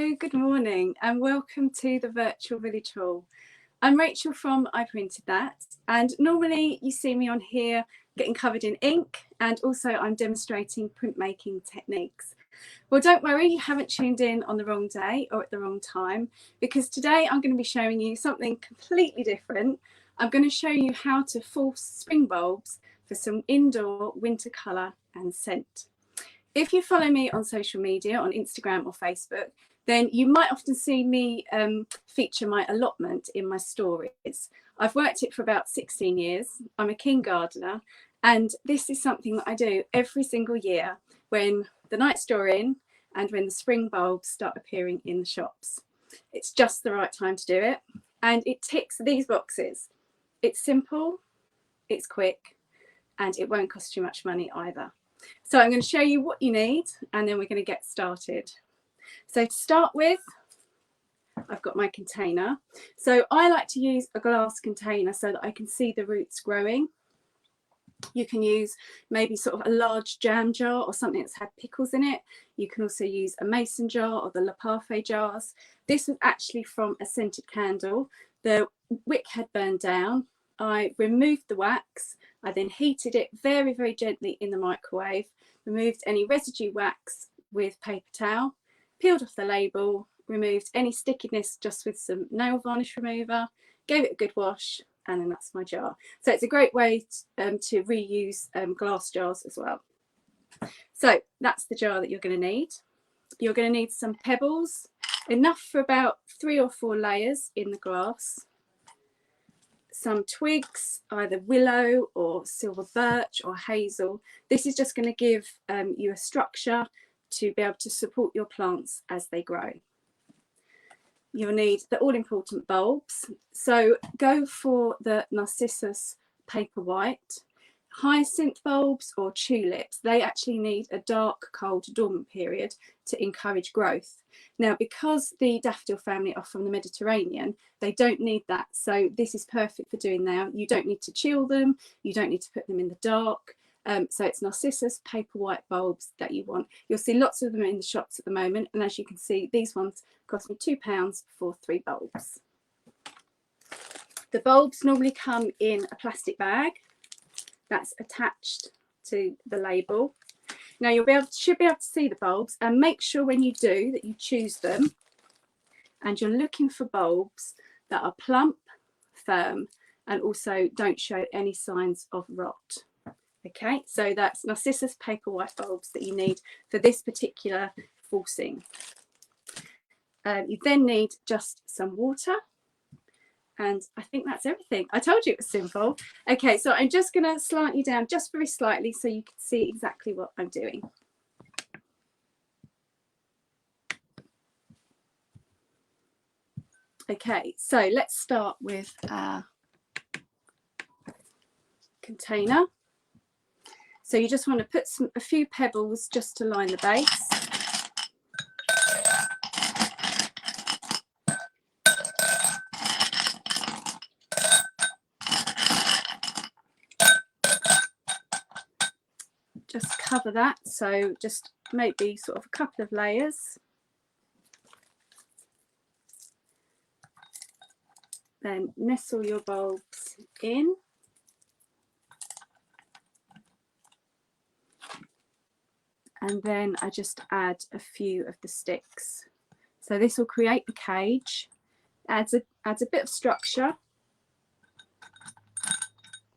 Hello, good morning and welcome to the virtual village hall. I'm Rachel from I Printed That, and normally you see me on here getting covered in ink, and also I'm demonstrating printmaking techniques. Well, don't worry, you haven't tuned in on the wrong day or at the wrong time, because today I'm going to be showing you something completely different. I'm going to show you how to force spring bulbs for some indoor winter colour and scent. If you follow me on social media, on Instagram or Facebook, then you might often see me feature my allotment in my stories. I've worked it for about 16 years. I'm a keen gardener, and this is something that I do every single year when the nights draw in and when the spring bulbs start appearing in the shops. It's just the right time to do it, and it ticks these boxes. It's simple, it's quick, and it won't cost you much money either. So I'm going to show you what you need, and then we're going to get started. So to start with, I've got my container. So I like to use a glass container so that I can see the roots growing. You can use maybe sort of a large jam jar or something that's had pickles in it. You can also use a mason jar or the lapalfe jars. This was actually from a scented candle. The wick had burned down. I removed the wax. I then heated it very, very gently in the microwave, removed any residue wax with paper towel, peeled off the label, removed any stickiness just with some nail varnish remover, gave it a good wash, and then that's my jar. So it's a great way to reuse glass jars as well. So that's the jar that you're going to need. You're going to need some pebbles, enough for about 3 or 4 layers in the glass. Some twigs, either willow or silver birch or hazel. This is just going to give you a structure to be able to support your plants as they grow. You'll need the all-important bulbs. So go for the Narcissus Paperwhite. Hyacinth bulbs or tulips, they actually need a dark, cold, dormant period to encourage growth. Now, because the daffodil family are from the Mediterranean, they don't need that. So this is perfect for doing now. You don't need to chill them. You don't need to put them in the dark. So it's Narcissus Paperwhite bulbs that you want. You'll see lots of them in the shops at the moment. And as you can see, these ones cost me £2 for 3 bulbs. The bulbs normally come in a plastic bag that's attached to the label. Now should be able to see the bulbs, and make sure when you do that you choose them and you're looking for bulbs that are plump, firm, and also don't show any signs of rot. Okay, so that's Narcissus Paperwhite bulbs that you need for this particular forcing. You then need just some water. And I think that's everything. I told you it was simple. Okay, so I'm just going to slant you down just very slightly so you can see exactly what I'm doing. Okay, so let's start with our container. So you just want to put a few pebbles just to line the base. Just cover that, so just maybe sort of a couple of layers. Then nestle your bulbs in. And then I just add a few of the sticks. So this will create the cage, adds a bit of structure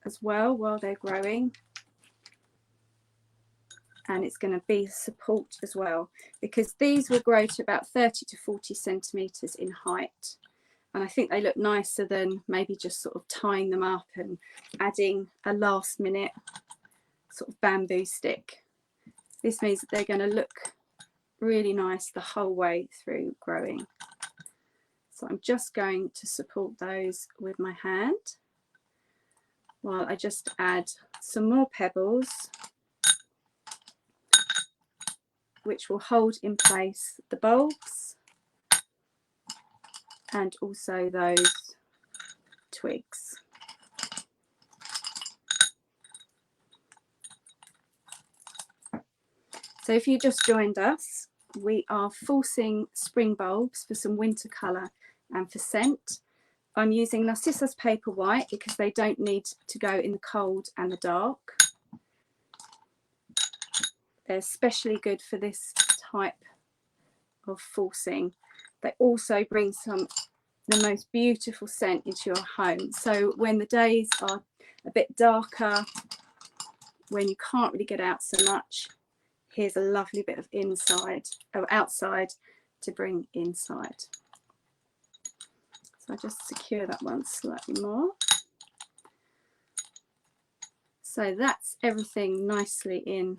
as well while they're growing. And it's going to be support as well, because these will grow to about 30 to 40 centimetres in height. And I think they look nicer than maybe just sort of tying them up and adding a last minute sort of bamboo stick. This means that they're going to look really nice the whole way through growing. So I'm just going to support those with my hand while I just add some more pebbles, which will hold in place the bulbs and also those twigs. So if you just joined us, we are forcing spring bulbs for some winter colour and for scent. I'm using Narcissus Paperwhite because they don't need to go in the cold and the dark. They're especially good for this type of forcing. They also bring the most beautiful scent into your home. So when the days are a bit darker, when you can't really get out so much, here's a lovely bit of outside to bring inside. So I just secure that one slightly more. So that's everything nicely in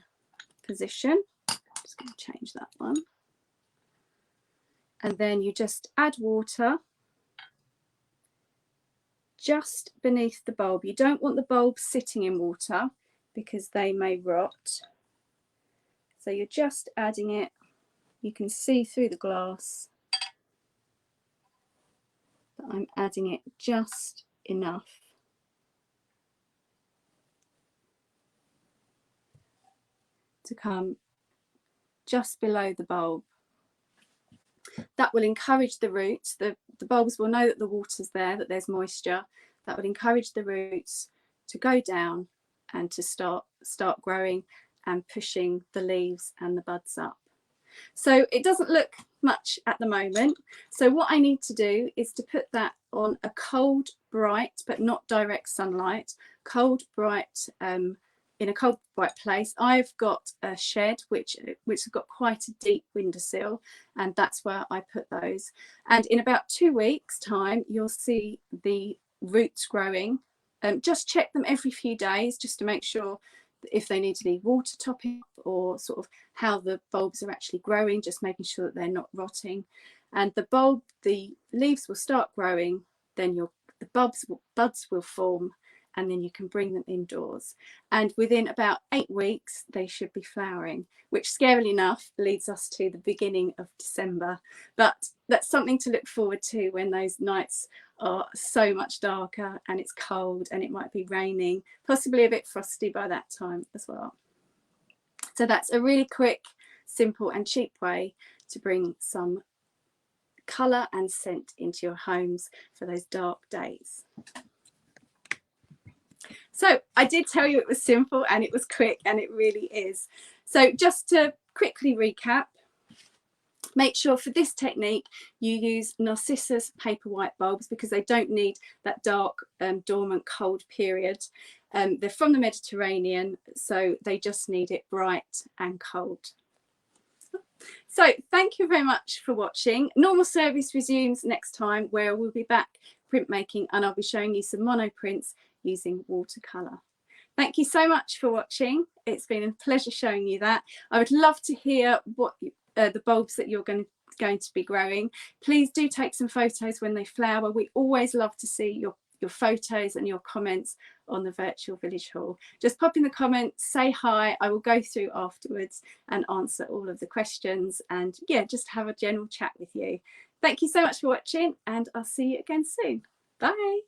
position. I'm just going to change that one. And then you just add water just beneath the bulb. You don't want the bulb sitting in water because they may rot. So you're just adding it. You can see through the glass that I'm adding it just enough to come just below the bulb. That will encourage the roots. The bulbs will know that the water's there, that there's moisture. That will encourage the roots to go down and to start growing and pushing the leaves and the buds up. So it doesn't look much at the moment. So what I need to do is to put that on a cold, bright, but not direct sunlight, cold, bright, in a cold, bright place. I've got a shed which has got quite a deep windowsill, and that's where I put those. And in about 2 weeks' time, you'll see the roots growing. Just check them every few days just to make sure if they need to be water topping or sort of how the bulbs are actually growing, just making sure that they're not rotting. And the leaves will start growing, then the buds will form, and then you can bring them indoors. And within about 8 weeks, they should be flowering, which scarily enough leads us to the beginning of December. But that's something to look forward to when those nights are so much darker and it's cold and it might be raining, possibly a bit frosty by that time as well. So that's a really quick, simple and cheap way to bring some colour and scent into your homes for those dark days. So I did tell you it was simple and it was quick, and it really is. So just to quickly recap, make sure for this technique you use Narcissus Paperwhite bulbs because they don't need that dark, dormant, cold period. They're from the Mediterranean, so they just need it bright and cold. So thank you very much for watching. Normal service resumes next time, where we'll be back printmaking, and I'll be showing you some mono prints using watercolour. Thank you so much for watching. It's been a pleasure showing you that. I would love to hear what the bulbs that you're going to be growing. Please do take some photos when they flower. We always love to see your photos and your comments on the virtual village hall. Just pop in the comments, say hi. I will go through afterwards and answer all of the questions, and yeah, just have a general chat with you. Thank you so much for watching, and I'll see you again soon. Bye.